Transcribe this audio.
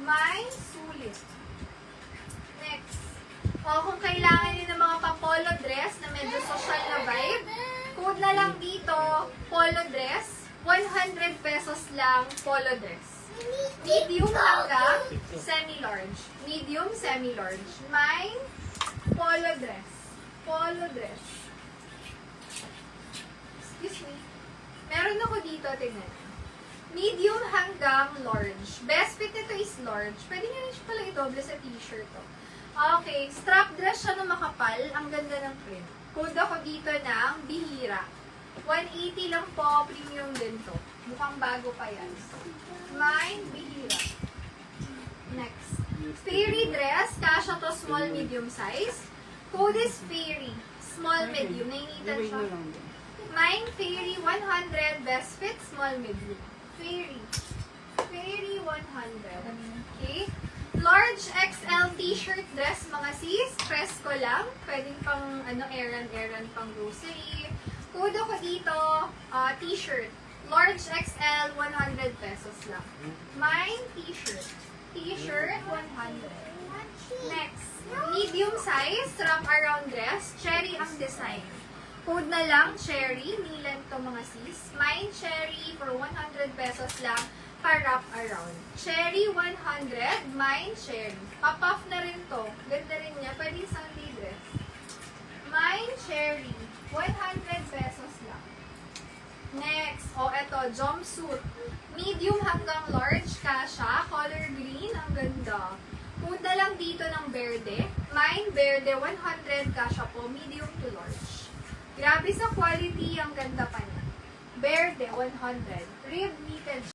May sulit. Next. O, kung kailangan nyo ng mga pa-polo dress na medyo social na vibe, code na lang dito, polo dress, 100 pesos lang polo dress. Medium hanggang semi-large. Medium, semi-large. May polo dress. Polo dress. Excuse me. Meron ako dito, tingnan. Medium hanggang large. Best fit nito is large. Pwede nyo rin siya pala i-double sa t-shirt to. Okay, strap dress siya na makapal. Ang ganda ng print. Code ako dito ng bihira. 180 lang po, premium din to. Mukhang bago pa yan. Mine, bihira. Next. Fairy dress. Kasha to small, medium size. Code is fairy. Small, medium. Nainitan siya. Mine, fairy, 100. Best fit, small, medium. Fairy. Fairy 100. Okay? Large XL t-shirt dress, mga sis. Press ko lang. Pwedeng pang errand pang grocery. Code ko dito, t-shirt. Large XL, 100 pesos lang. Mine, t-shirt. T-shirt, 100. Next. Medium size, wrap around dress. Cherry ang design. Code na lang, cherry. Nilan to mga sis. Mine, cherry for 100 pesos lang. Pa-wrap around. Cherry, 100. Mine, cherry. Pa-puff na rin to. Ganda rin niya. Pwede Sunday dress. Mine, cherry. 100 pesos lang. Next. Eto. Jumpsuit. Medium hanggang large. Kasha. Color green. Ang ganda. Code na lang dito ng berde. Mine, berde. 100. Kasha po. Medium to large. Grabe sa quality, ang ganda pa niya. Berde, 100. Rib knitted